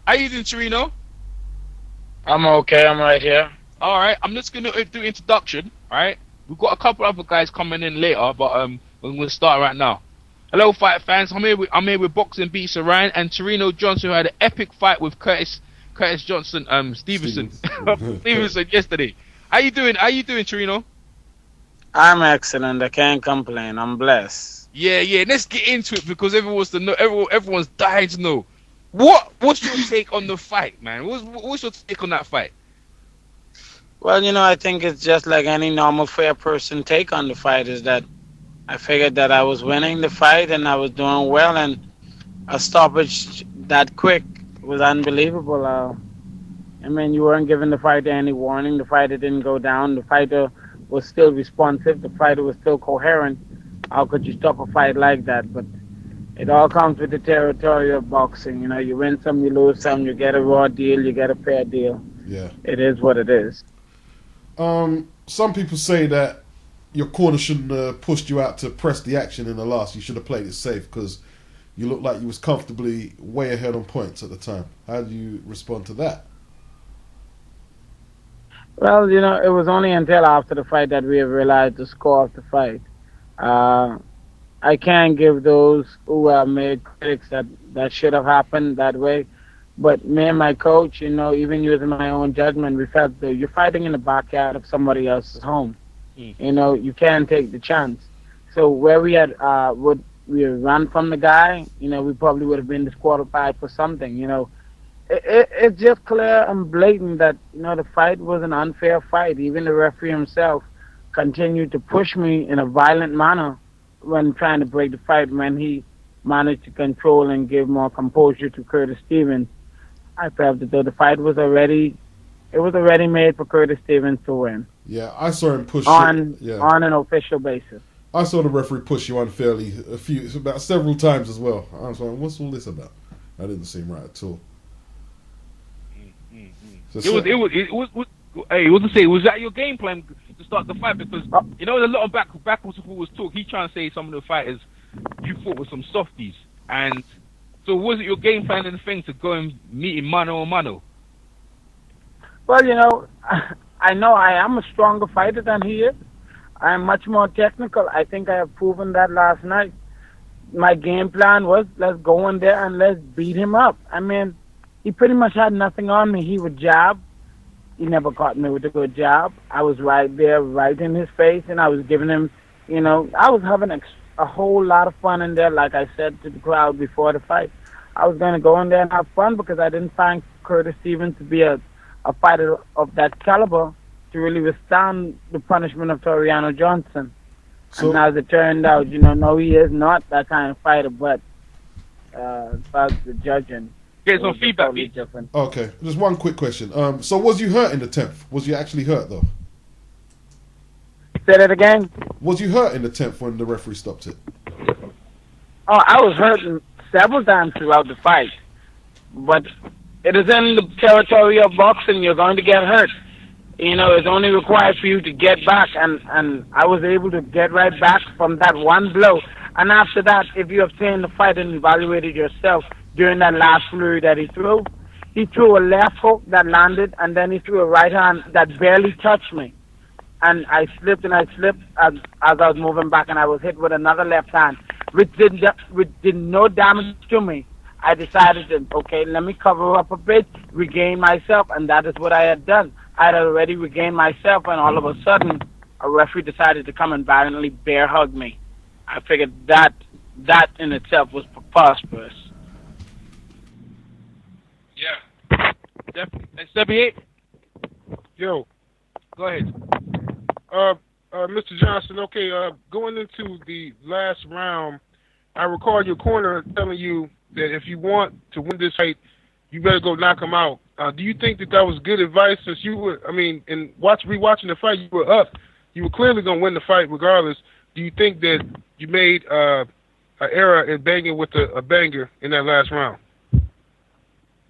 How you doing, Tureano? I'm okay. I'm right here. All right, I'm just gonna do introduction. All right, we've got a couple other guys coming in later, but we're gonna start right now. Hello, fight fans. I'm here with Boxing Beats Ryan and Tureano Johnson, who had an epic fight with Curtis Johnson Stevenson Stevens. Stevenson yesterday. How you doing, Tureano? I'm excellent. I can't complain. I'm blessed. Yeah. Let's get into it because everyone wants to know. Everyone's dying to know. What's your take on the fight, man? What's your take on that fight? Well, I think it's just like any normal fair person take on the fight is that I figured that I was winning the fight and I was doing well, and a stoppage that quick was unbelievable. You weren't giving the fighter any warning. The fighter didn't go down. The fighter was still responsive. The fighter was still coherent. How could you stop a fight like that? But it all comes with the territory of boxing. You win some, you lose some. You get a raw deal, you get a fair deal. Yeah. It is what it is. Some people say that your corner shouldn't have pushed you out to press the action in the last. You should have played it safe because you looked like you was comfortably way ahead on points at the time. How do you respond to that? Well, it was only until after the fight that we realized the score of the fight. I can't give those who have made critics that should have happened that way. But me and my coach, even using my own judgment, we felt that you're fighting in the backyard of somebody else's home. You can't take the chance. So where we had would we run from the guy, we probably would have been disqualified for something. It's just clear and blatant that the fight was an unfair fight. Even the referee himself continued to push me in a violent manner when trying to break the fight. When he managed to control and give more composure to Curtis Stevens, I felt that though the fight was already made for Curtis Stevens to win. Yeah, I saw him push on an official basis. I saw the referee push you unfairly about several times as well. I was like, what's all this about? That didn't seem right at all. So Was that your game plan to start the fight? Because there's a lot of backwards talk. He's trying to say some of the fighters you fought with some softies, and so was it your game plan and the thing to go and meet him mano a mano? Well, I know I am a stronger fighter than he is. I am much more technical. I think I have proven that last night. My game plan was let's go in there and let's beat him up. He pretty much had nothing on me. He would jab. He never caught me with a good jab. I was right there, right in his face, and I was giving him, I was having a whole lot of fun in there, like I said to the crowd before the fight. I was going to go in there and have fun because I didn't find Curtis Stevens to be a fighter of that caliber to really withstand the punishment of Tureano Johnson. So, and as it turned out, no, he is not that kind of fighter, but as far as the judging, get some feedback. Totally different. Okay, just one quick question. So was you hurt in the 10th? Was you actually hurt, though? Say that again? Was you hurt in the 10th when the referee stopped it? Oh, I was hurt several times throughout the fight. But it is in the territory of boxing. You're going to get hurt. It's only required for you to get back. And I was able to get right back from that one blow. And after that, if you have seen the fight and evaluated yourself during that last flurry that he threw a left hook that landed, and then he threw a right hand that barely touched me. And I slipped as I was moving back, and I was hit with another left hand, which did no damage to me. I decided to, okay, let me cover up a bit, regain myself, and that is what I had done. I had already regained myself, and all of a sudden, a referee decided to come and violently bear hug me. I figured that in itself was preposterous. Yeah, definitely. Next, 78. Yo. Go ahead. Mr. Johnson, okay, going into the last round, I recall your corner telling you that if you want to win this fight, you better go knock him out. Do you think that was good advice since you were, in rewatching the fight, you were up. You were clearly going to win the fight regardless. Do you think that you made an error in banging with a banger in that last round?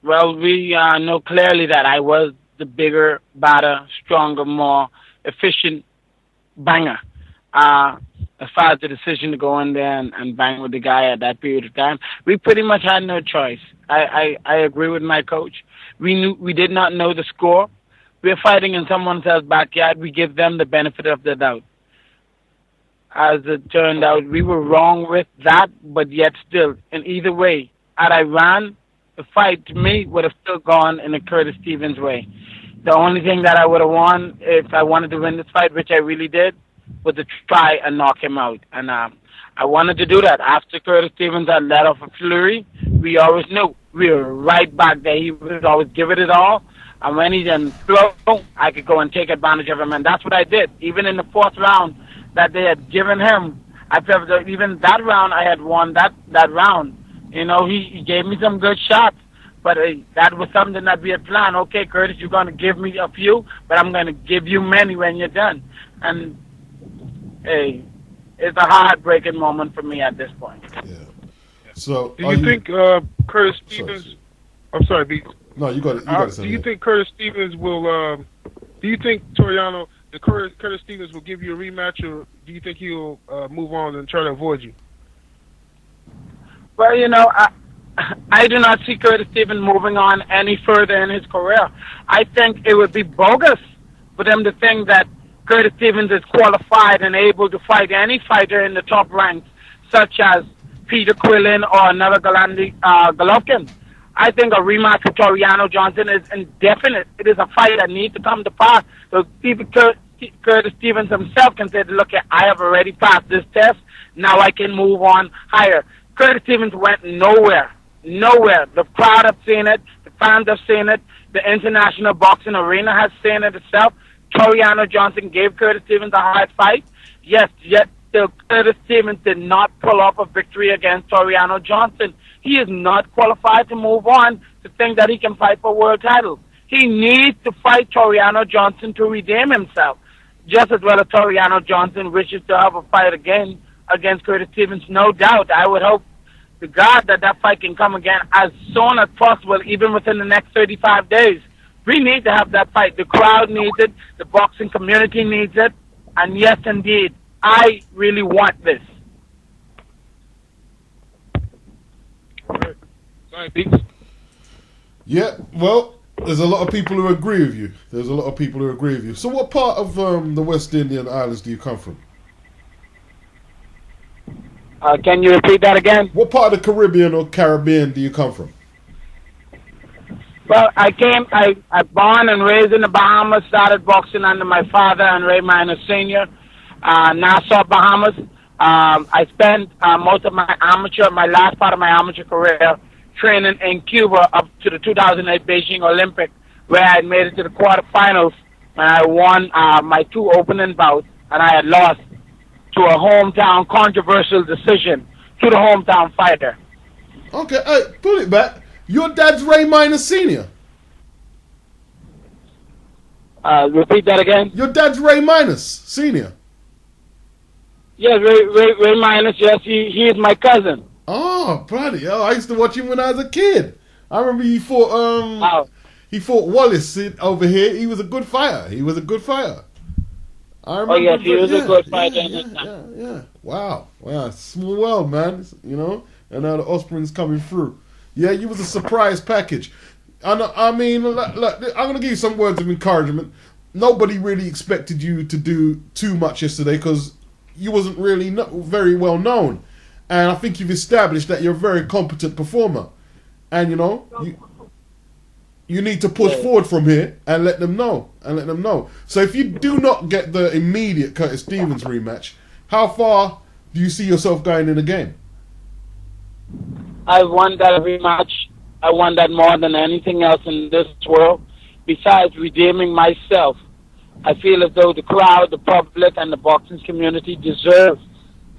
Well, we know clearly that I was the bigger, better, stronger, more efficient banger. as far as the decision to go in there and bang with the guy at that period of time, we pretty much had no choice. I agree with my coach. We did not know the score. We're fighting in someone else's backyard. We give them the benefit of the doubt. As it turned out, we were wrong with that, but yet still, in either way, had I ran, the fight to me would have still gone in a Curtis Stevens way. The only thing that I would have won if I wanted to win this fight, which I really did, was to try and knock him out. And I wanted to do that. After Curtis Stevens had let off a flurry, we always knew we were right back there. He would always give it his all. And when he didn't throw, I could go and take advantage of him. And that's what I did. Even in the fourth round that they had given him, I felt that even that round I had won that round. You know, he gave me some good shots. But that was something that we had planned. Okay, Curtis, you're going to give me a few, but I'm going to give you many when you're done. And, hey, it's a heartbreaking moment for me at this point. Yeah. So, do you think Curtis Stevens... Sorry. I'm sorry, B. No, you got it. Do you think Curtis Stevens will... do you think, Tureano, that Curtis Stevens will give you a rematch, or do you think he'll move on and try to avoid you? Well, you know, I do not see Curtis Stevens moving on any further in his career. I think it would be bogus for them to think that Curtis Stevens is qualified and able to fight any fighter in the top ranks, such as Peter Quillin or another Golovkin. I think a rematch with Tureano Johnson is indefinite. It is a fight that needs to come to pass. So Curtis Stevens himself can say, look, I have already passed this test. Now I can move on higher. Curtis Stevens went nowhere. Nowhere. The crowd have seen it. The fans have seen it. The international boxing arena has seen it itself. Tureano Johnson gave Curtis Stevens a hard fight. Yes, yet still Curtis Stevens did not pull off a victory against Tureano Johnson. He is not qualified to move on to think that he can fight for world titles. He needs to fight Tureano Johnson to redeem himself. Just as well as Tureano Johnson wishes to have a fight again against Curtis Stevens, no doubt. I would hope to God that fight can come again as soon as possible, even within the next 35 days. We need to have that fight. The crowd needs it. The boxing community needs it. And yes, indeed, I really want this. All right, Pete. Yeah, well, there's a lot of people who agree with you. So what part of the West Indian Islands do you come from? Can you repeat that again? What part of the Caribbean do you come from? Well, I born and raised in the Bahamas, started boxing under my father and Ray Minor Sr., Nassau, Bahamas. I spent most of my last part of my amateur career training in Cuba up to the 2008 Beijing Olympic, where I had made it to the quarterfinals, and I won my 2 opening bouts, and I had lost to a hometown controversial decision to the hometown fighter. Okay, pull it back. Your dad's Ray Minor Sr.? Repeat that again? Your dad's Ray Minor Sr.? Yes, Ray Minor, yes, he is my cousin. Oh, bloody hell. I used to watch him when I was a kid. I remember he fought Wallace over here. He was a good fighter. I remember, yes, he was a good fighter. Yeah. Wow. Small world, man. You know, and now the offspring's coming through. Yeah, you was a surprise package. I mean, look, I'm going to give you some words of encouragement. Nobody really expected you to do too much yesterday because you wasn't really very well known. And I think you've established that you're a very competent performer. And, you know, you need to push forward from here and let them know. So if you do not get the immediate Curtis Stevens rematch, how far do you see yourself going in the game? I want that rematch. I want that more than anything else in this world. Besides redeeming myself, I feel as though the crowd, the public, and the boxing community deserve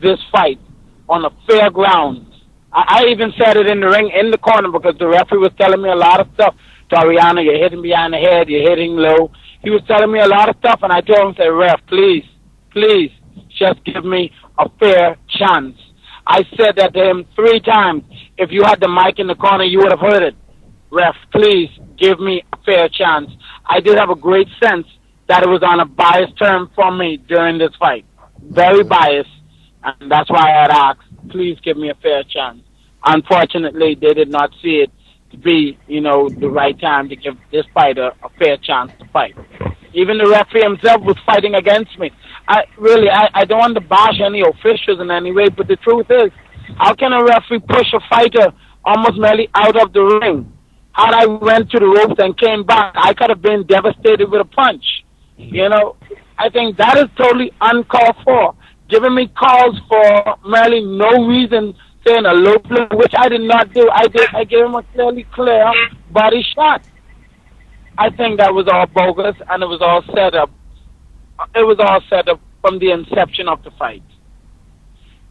this fight on a fair ground. I even said it in the ring, in the corner, because the referee was telling me a lot of stuff. Tureano, you're hitting behind the head, you're hitting low. He was telling me a lot of stuff, and I told him, say, ref, please, just give me a fair chance. I said that to him 3 times. If you had the mic in the corner, you would have heard it. Ref, please give me a fair chance. I did have a great sense that it was on a biased term for me during this fight. Very biased. And that's why I had asked, please give me a fair chance. Unfortunately, they did not see it to be, the right time to give this fighter a fair chance to fight. Even the referee himself was fighting against me. I don't want to bash any officials in any way, but the truth is, how can a referee push a fighter almost merely out of the ring? Had I went to the ropes and came back, I could have been devastated with a punch. I think that is totally uncalled for. Giving me calls for merely no reason, saying a low blow, which I did not do. I gave him a clear body shot. I think that was all bogus, and it was all set up. It was all set up from the inception of the fight.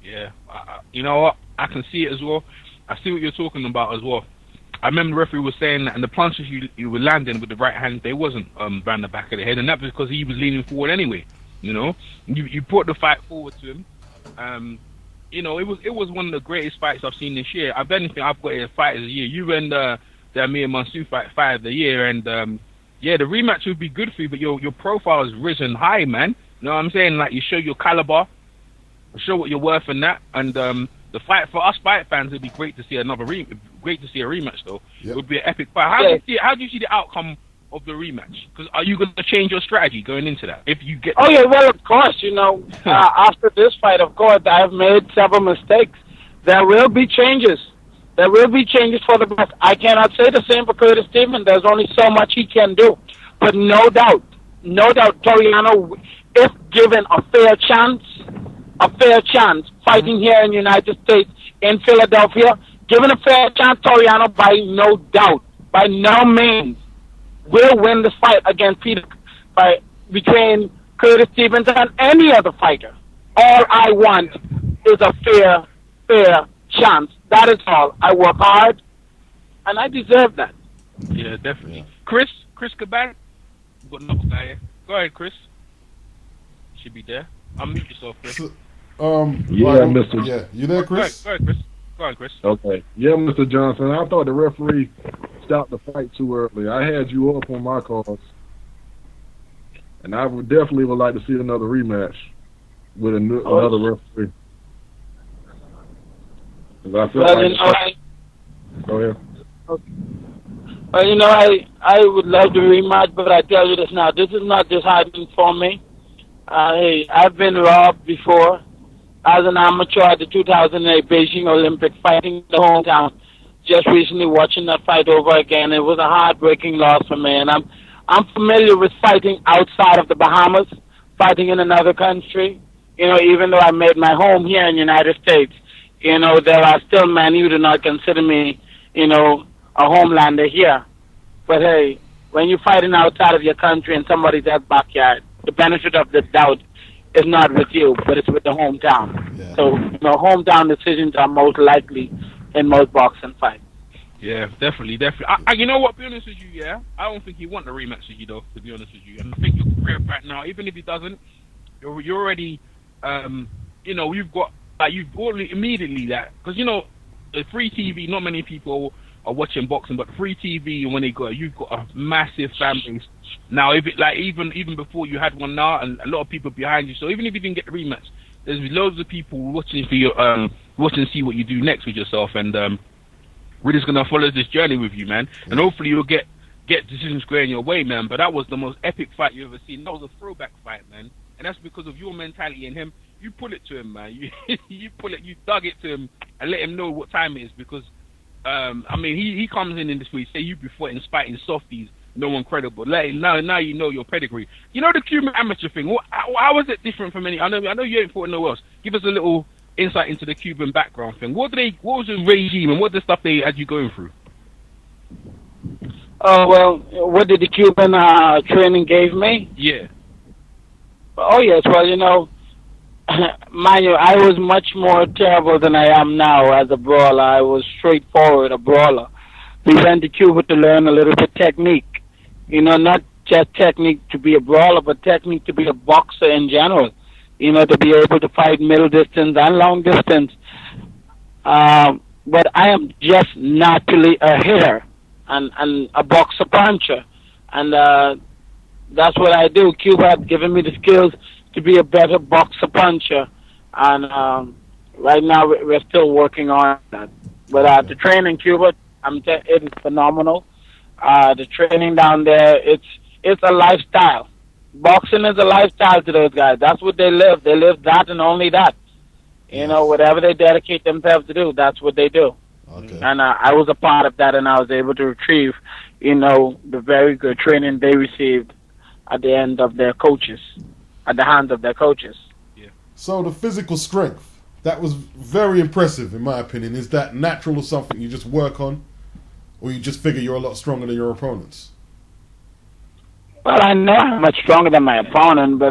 Yeah, you know what? I can see it as well. I see what you're talking about as well. I remember the referee was saying that, and the punches you were landing with the right hand, they wasn't round the back of the head, and that was because he was leaning forward anyway. You put the fight forward to him. It was one of the greatest fights I've seen this year. If anything, I've got a fight of the year. You and the Amir Mansour fight of the year, and the rematch would be good for you, but your profile has risen high, man. You know what I'm saying? Like, you show your caliber, show what you're worth in that, and the fight for us fight fans, it'd be great to see great to see a rematch though. Yep. It would be an epic fight. How do you see the outcome of the rematch? Because are you going to change your strategy going into that if you get? Oh yeah, well of course, after this fight, of course, I've made several mistakes. There will be changes. There will be changes for the best. I cannot say the same for Curtis Stevens. There's only so much he can do. But no doubt, Tureano, if given a fair chance, fighting here in the United States, in Philadelphia, given a fair chance, Tureano, by no means, will win this fight against between Curtis Stevens and any other fighter. All I want is a fair chance. That is all. I work hard, and I deserve that. Yeah, definitely. Chris Caban, we've got another guy here. Go ahead, Chris. Should be there. Unmute yourself, Chris. Mr. Yeah, you there, Chris? Go ahead, Chris. Go on, Chris. Okay. Yeah, Mr. Johnson. I thought the referee stopped the fight too early. I had you up on my calls, and I would definitely like to see another rematch with another referee. I feel Go ahead. Well, I would love to rematch, but I tell you this now, this is not disheartening for me. I've been robbed before as an amateur at the 2008 Beijing Olympic, fighting in the hometown. Just recently watching that fight over again, it was a heartbreaking loss for me, and I'm familiar with fighting outside of the Bahamas, fighting in another country. Even though I made my home here in the United States, there are still many who do not consider me, a homelander here. But hey, when you're fighting outside of your country in somebody's backyard, the benefit of the doubt is not with you, but it's with the hometown. Yeah. So, hometown decisions are most likely in most boxing fights. Yeah, definitely. You know what, to be honest with you, I don't think he want the rematch with you, though, to be honest with you. And I think your career right now, even if he doesn't, you're already, you've got, you've already immediately that, because, the free TV, not many people are watching boxing, but free TV, and when you've got a massive fan base. Now, if it, even before you had one now, and a lot of people behind you, so even if you didn't get the rematch, there's loads of people watching for you, watching to see what you do next with yourself, and we're just gonna follow this journey with you, man, and hopefully you'll get decisions going your way, man. But that was the most epic fight you ever seen. That was a throwback fight, man, and that's because of your mentality and him. You pull it to him, man. You pull it, you dug it to him, and let him know what time it is, because he comes in this week, say you be fighting softies, no one credible. Now you know your pedigree. The Cuban amateur thing. How was it different from any? I know you ain't fought nowhere else. Give us a little insight into the Cuban background thing. What was the regime and what the stuff they had you going through? Oh well, what did the Cuban training gave me? Yeah. Oh yes, well mind you, I was much more terrible than I am now as a brawler. I was straightforward, a brawler. We went to Cuba to learn a little bit technique. Not just technique to be a brawler, but technique to be a boxer in general. To be able to fight middle distance and long distance. But I am just naturally a hitter and a boxer puncher. And that's what I do. Cuba had given me the skills to be a better boxer puncher. and right now we're still working on that. But the training in Cuba, it is phenomenal. The training down there, it's a lifestyle. Boxing is a lifestyle to those guys. That's what they live. They live that and only that. You know, whatever they dedicate themselves to do, that's what they do. Okay. And I was a part of that, and I was able to retrieve, you know, the very good training they received at the end of their coaches, at the hands of their coaches. So the physical strength, that was very impressive in my opinion. Is that natural or something you just work on, or you just figure you're a lot stronger than your opponents? Well, I know I'm much stronger than my opponent, but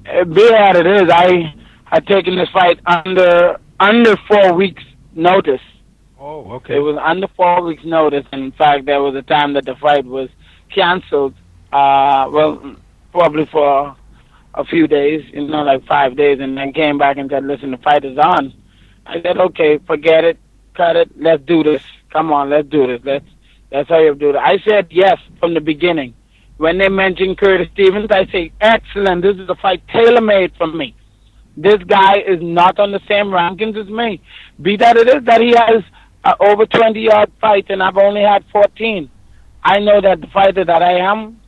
be that it is, I had taken this fight under 4 weeks' notice. Oh, okay. It was under 4 weeks' notice, and in fact, there was a time that the fight was canceled. Well, probably for a few days, you know, like 5 days, and then came back and said, "Listen, the fight is on." I said, "Okay, forget it, cut it. Let's do this. Come on, let's do this. Let's hurry up, do it." I said yes from the beginning. When they mentioned Curtis Stevens, I say, "Excellent. This is a fight tailor-made for me. This guy is not on the same rankings as me. Be that it is that he has over 20-yard fights and I've only had 14. I know that the fighter that I am,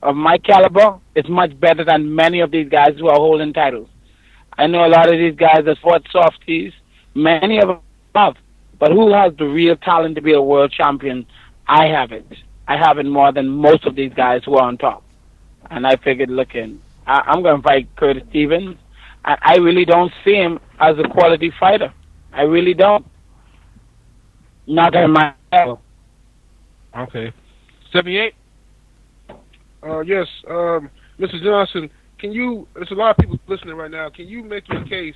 of my caliber, is much better than many of these guys who are holding titles. I know a lot of these guys that fought softies, many of them have. But who has the real talent to be a world champion? I have it. I have it more than most of these guys who are on top. And I figured, I'm going to fight Curtis Stevens. I really don't see him as a quality fighter. I really don't. Not at my level. Okay. 78? Yes, Mr. Johnson, there's a lot of people listening right now, can you make your case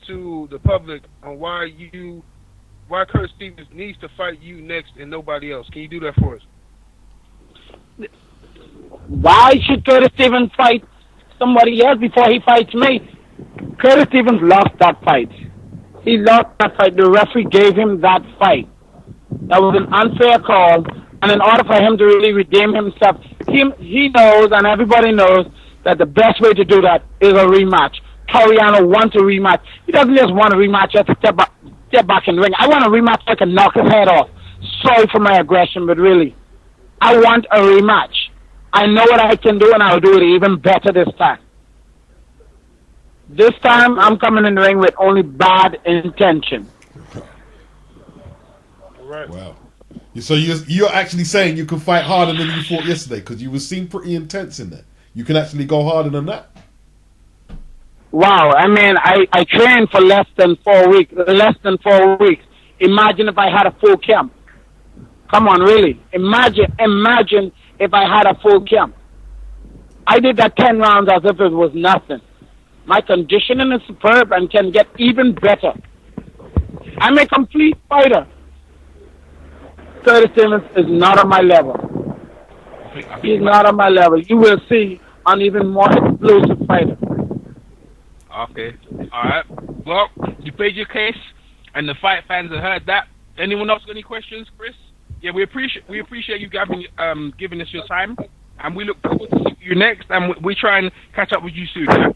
to the public on why Curtis Stevens needs to fight you next and nobody else? Can you do that for us? Why should Curtis Stevens fight somebody else before he fights me? Curtis Stevens lost that fight. He lost that fight. The referee gave him that fight. That was an unfair call, and in order for him to really redeem himself, he knows and everybody knows that the best way to do that is a rematch. Tureano wants a rematch. He doesn't just want a rematch just to step back in the ring. I want a rematch so I can knock his head off. Sorry for my aggression, but really, I want a rematch. I know what I can do, and I'll do it even better this time. This time, I'm coming in the ring with only bad intention. Right. Wow. So you're actually saying you can fight harder than you fought yesterday, because you were seen pretty intense in there. You can actually go harder than that? Wow. I mean, I trained for less than 4 weeks. Imagine if I had a full camp. Come on, really. Imagine if I had a full camp. I did that 10 rounds as if it was nothing. My conditioning is superb and can get even better. I'm a complete fighter. Curtis Stevens is not on my level. He's not on my level. You will see an even more explosive fighter. Okay. All right. Well, you played your case, and the fight fans have heard that. Anyone else got any questions, Chris? Yeah, we appreciate you giving us your time, and we look forward to seeing you next, and we try and catch up with you soon. Yeah?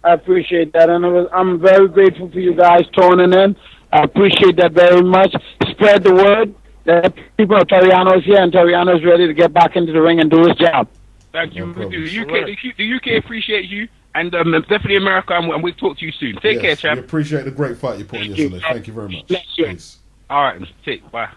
I appreciate that, and I'm very grateful for you guys tuning in. I appreciate that very much. Spread the word that people of Tureano is here, and Tureano is ready to get back into the ring and do his job. Thank you. The UK appreciates you, and definitely America, and we'll talk to you soon. Take care, champ. We appreciate the great fight you put on yesterday. Thank you very much. Bless you. Peace. All right, bye.